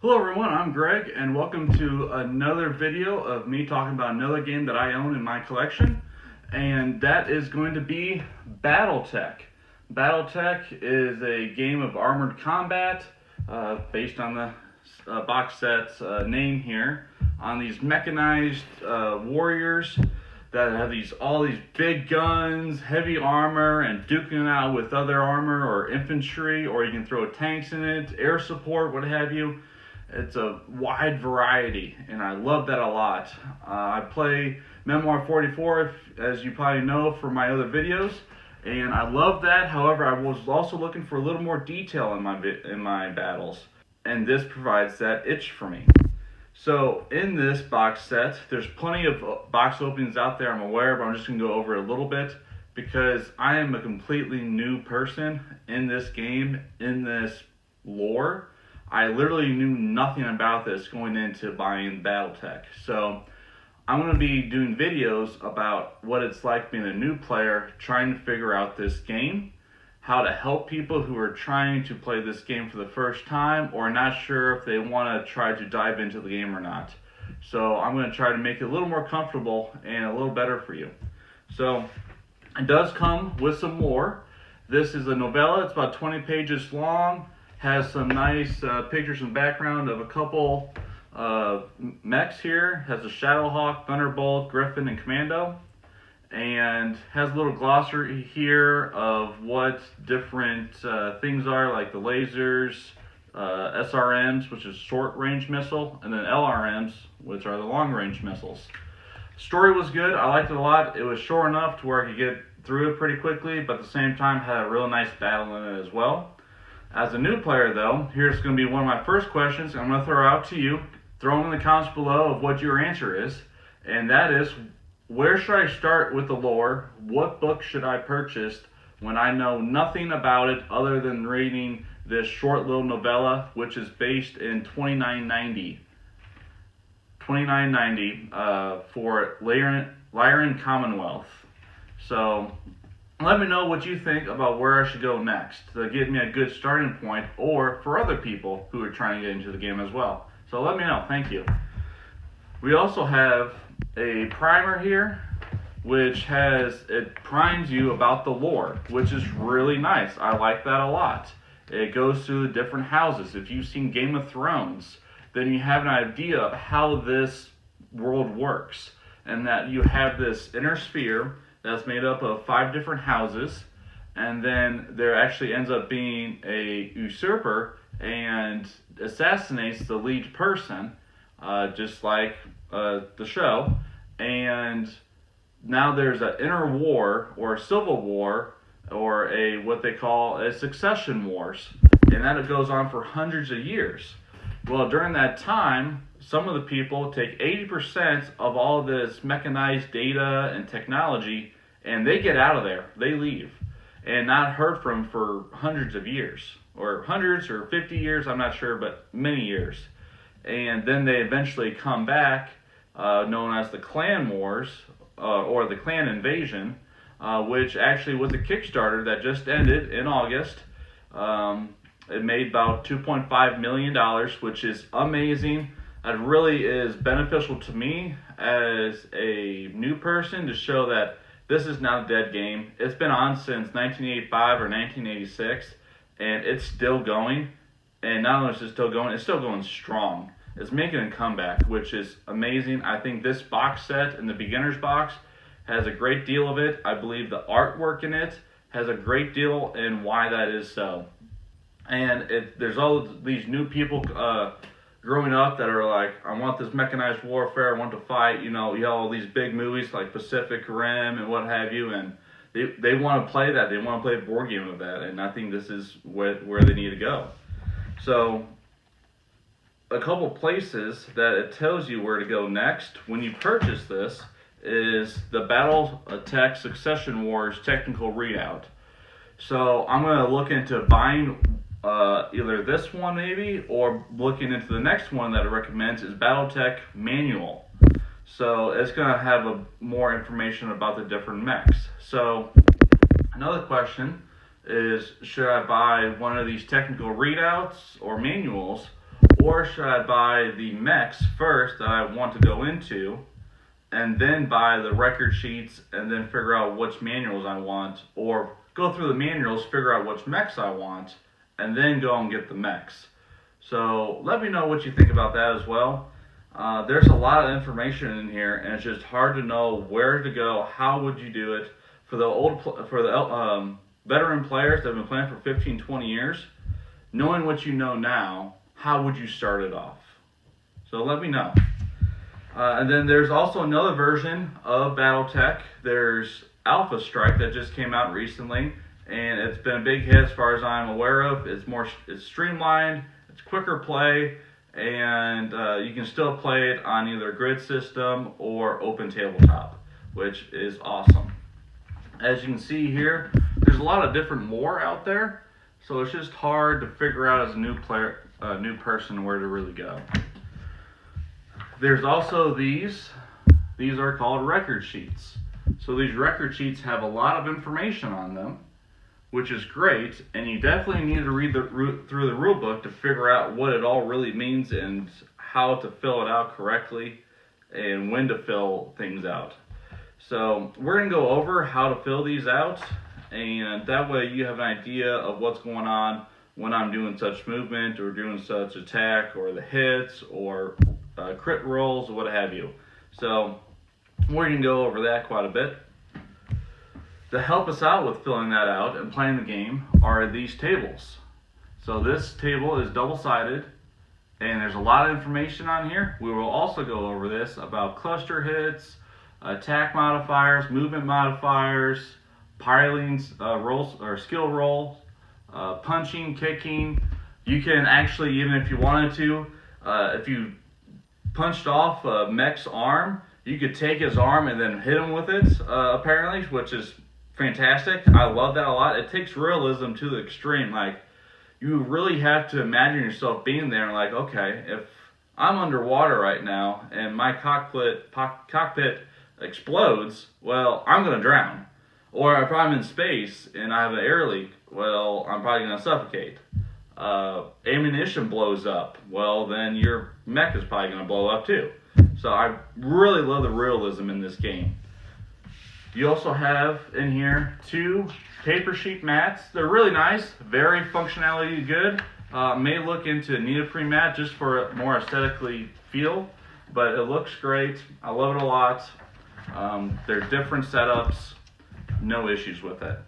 Hello everyone, I'm Greg, and welcome to another video of me talking about another game that I own in my collection, and that is going to be Battletech. Battletech is a game of armored combat based on the box set's name here, on these mechanized warriors that have all these big guns, heavy armor, and duking it out with other armor or infantry, or you can throw tanks in it, air support, what have you. It's a wide variety, and I love that a lot. I play Memoir 44, as you probably know, for my other videos, and I love that. However, I was also looking for a little more detail in my battles, and this provides that itch for me. So in this box set, there's plenty of box openings out there I'm aware, but I'm just going to go over it a little bit because I am a completely new person in this game, in this lore. I literally knew nothing about this going into buying Battletech. So I'm going to be doing videos about what it's like being a new player trying to figure out this game, how to help people who are trying to play this game for the first time or not sure if they want to try to dive into the game or not. So I'm going to try to make it a little more comfortable and a little better for you. So it does come with some lore. This is a novella. It's about 20 pages long. Has some nice pictures and background of a couple mechs here. Has a Shadowhawk, Thunderbolt, Griffin, and Commando. And has a little glossary here of what different things are, like the lasers, SRMs, which is short range missile, and then LRMs, which are the long range missiles. Story was good. I liked it a lot. It was short enough to where I could get through it pretty quickly, but at the same time had a real nice battle in it as well. As a new player, though, here's going to be one of my first questions I'm going to throw out to you. Throw them in the comments below of what your answer is, and that is, where should I start with the lore? What book should I purchase when I know nothing about it other than reading this short little novella, which is based in 2990 for Lyran Commonwealth. So let me know what you think about where I should go next to give me a good starting point, or for other people who are trying to get into the game as well. So let me know. Thank you. We also have a primer here, which it primes you about the lore, which is really nice. I like that a lot. It goes through the different houses. If you've seen Game of Thrones, then you have an idea of how this world works, and that you have this inner sphere that's made up of 5 different houses, and then there actually ends up being a usurper and assassinates the lead person, just like the show. And now there's an inner war or a civil war or what they call a succession wars, and that goes on for hundreds of years. Well, during that time, some of the people take 80% of all this mechanized data and technology, and they get out of there. They leave, and not heard from for hundreds of years, or hundreds or 50 years, I'm not sure, but many years. And then they eventually come back, known as the Clan Wars, or the Clan Invasion, which actually was a Kickstarter that just ended in August. It made about $2.5 million, which is amazing. It really is beneficial to me as a new person to show that this is not a dead game. It's been on since 1985 or 1986, and it's still going. And not only is it still going, it's still going strong. It's making a comeback, which is amazing. I think this box set in the beginner's box has a great deal of it. I believe the artwork in it has a great deal in why that is so. And there's all these new people growing up that are like, I want this mechanized warfare, I want to fight, you have all these big movies like Pacific Rim and what have you, and they want to play that. They want to play a board game of that, and I think this is where they need to go. So a couple places that it tells you where to go next when you purchase this is the Battletech Succession Wars technical readout. So I'm going to look into buying either this one maybe, or looking into the next one that it recommends is Battletech Manual. So it's going to have more information about the different mechs. So another question is, should I buy one of these technical readouts or manuals, or should I buy the mechs first that I want to go into, and then buy the record sheets and then figure out which manuals I want, or go through the manuals, figure out which mechs I want, and then go and get the mechs. So let me know what you think about that as well. There's a lot of information in here, and it's just hard to know where to go. How would you do it? For the veteran players that have been playing for 15, 20 years, knowing what you know now, how would you start it off? So let me know. And then there's also another version of Battletech. There's Alpha Strike that just came out recently, and it's been a big hit as far as I'm aware of. It's streamlined, it's quicker play, and you can still play it on either grid system or open tabletop, which is awesome. As you can see here, there's a lot of different lore out there, so it's just hard to figure out as a new person where to really go. There's also these are called record sheets. So these record sheets have a lot of information on them, which is great, and you definitely need to read through the rule book to figure out what it all really means and how to fill it out correctly and when to fill things out. So we're going to go over how to fill these out, and that way you have an idea of what's going on when I'm doing such movement or doing such attack or the hits or crit rolls or what have you. So we're going to go over that quite a bit. To help us out with filling that out and playing the game are these tables. So this table is double-sided, and there's a lot of information on here. We will also go over this about cluster hits, attack modifiers, movement modifiers, piling rolls or skill rolls, punching, kicking. You can actually, even if you wanted to, if you punched off a mech's arm, you could take his arm and then hit him with it, apparently, which is fantastic. I love that a lot. It takes realism to the extreme. Like, you really have to imagine yourself being there and like, okay, if I'm underwater right now and my cockpit explodes, well, I'm going to drown. Or if I'm in space and I have an air leak, well, I'm probably going to suffocate. Ammunition blows up, well, then your mech is probably going to blow up too. So I really love the realism in this game. You also have in here 2 paper sheet mats. They're really nice, very functionality good. May look into a neoprene mat just for a more aesthetically feel, but it looks great. I love it a lot. There's different setups, no issues with it.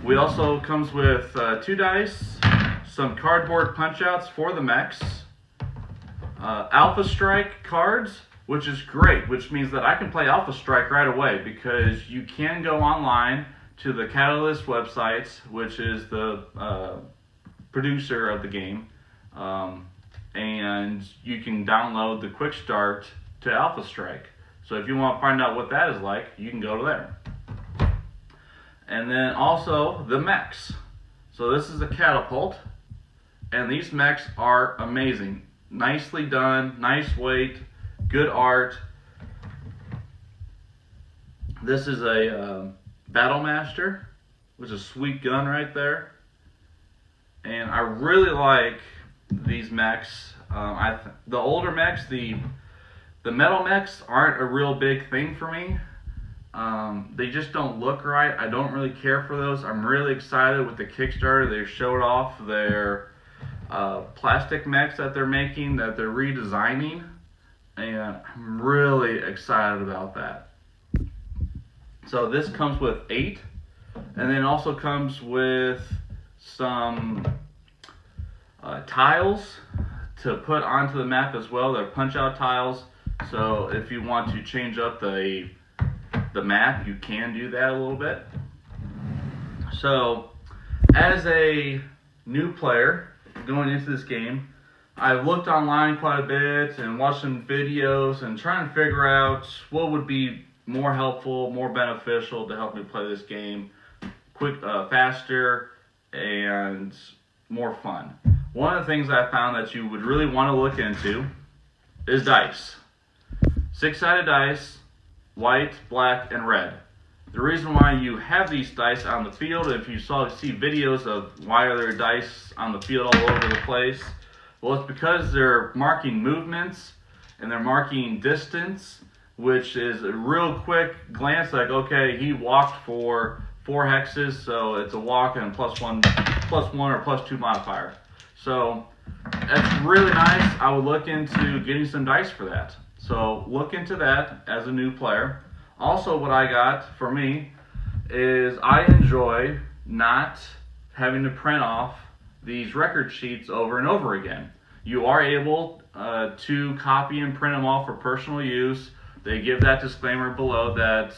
We also comes with 2 dice, some cardboard punch outs for the mechs, Alpha Strike cards, which is great, which means that I can play Alpha Strike right away because you can go online to the Catalyst website, which is the producer of the game, and you can download the quick start to Alpha Strike. So if you want to find out what that is like, you can go to there. And then also the mechs. So this is a catapult, and these mechs are amazing. Nicely done, nice weight, good art. This is a Battlemaster, which is a sweet gun right there. And I really like these mechs. The older mechs, the metal mechs aren't a real big thing for me. They just don't look right. I don't really care for those. I'm really excited with the Kickstarter. They showed off their plastic mechs that they're making, that they're redesigning, and I'm really excited about that. So this comes with 8, and then also comes with some tiles to put onto the map as well. They're punch-out tiles, so if you want to change up the map, you can do that a little bit. So, as a new player going into this game, I've looked online quite a bit and watched some videos and trying to figure out what would be more helpful, more beneficial to help me play this game faster and more fun. One of the things I found that you would really want to look into is dice. 6-sided dice, white, black, and red. The reason why you have these dice on the field, if you see videos of why are there dice on the field all over the place, Well, it's because they're marking movements and they're marking distance, which is a real quick glance like, okay, he walked for 4 hexes, so it's a walk and +1 or +2 modifier. So that's really nice. I would look into getting some dice for that. So look into that as a new player. Also, what I got for me is I enjoy not having to print off these record sheets over and over again. You are able to copy and print them off for personal use. They give that disclaimer below that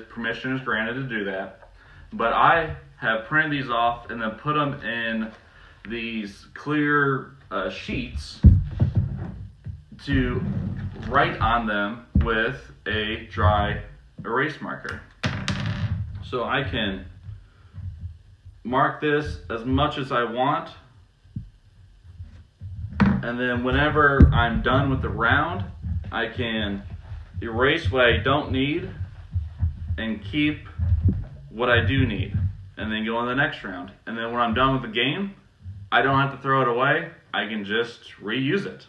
permission is granted to do that. But I have printed these off and then put them in these clear sheets to write on them with a dry erase marker. So I can mark this as much as I want, and then whenever I'm done with the round, I can erase what I don't need and keep what I do need, and then go on the next round. And then when I'm done with the game, I don't have to throw it away. I can just reuse it,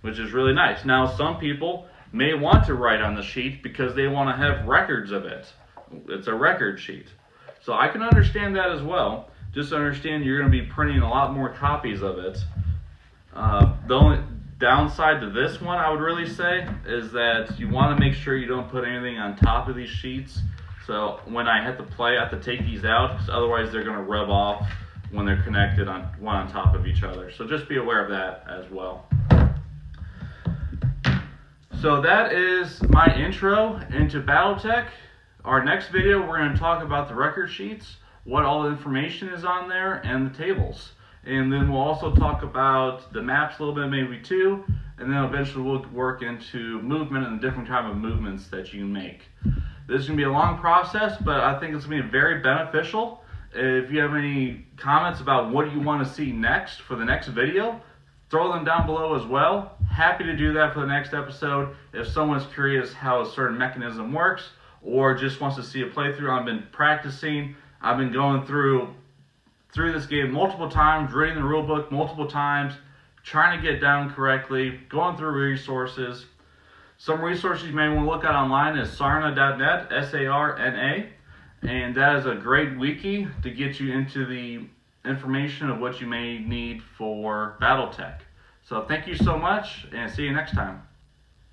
which is really nice. Now, some people may want to write on the sheet because they want to have records of it. It's a record sheet. So I can understand that as well. Just understand you're going to be printing a lot more copies of it. The only downside to this one, I would really say, is that you want to make sure you don't put anything on top of these sheets. So when I have to play, I have to take these out, because otherwise they're going to rub off when they're connected on one on top of each other. So just be aware of that as well. So that is my intro into Battletech. Our next video, we're going to talk about the record sheets, what all the information is on there, and the tables. And then we'll also talk about the maps a little bit, maybe too, and then eventually we'll work into movement and the different type of movements that you can make. This is going to be a long process, but I think it's going to be very beneficial. If you have any comments about what you want to see next for the next video, throw them down below as well. Happy to do that for the next episode. If someone's curious how a certain mechanism works or just wants to see a playthrough, I've been practicing. I've been going through this game multiple times, reading the rule book multiple times, trying to get down correctly, going through resources. Some resources you may want to look at online is sarna.net, S-A-R-N-A, and that is a great wiki to get you into the information of what you may need for Battletech. So thank you so much, and see you next time.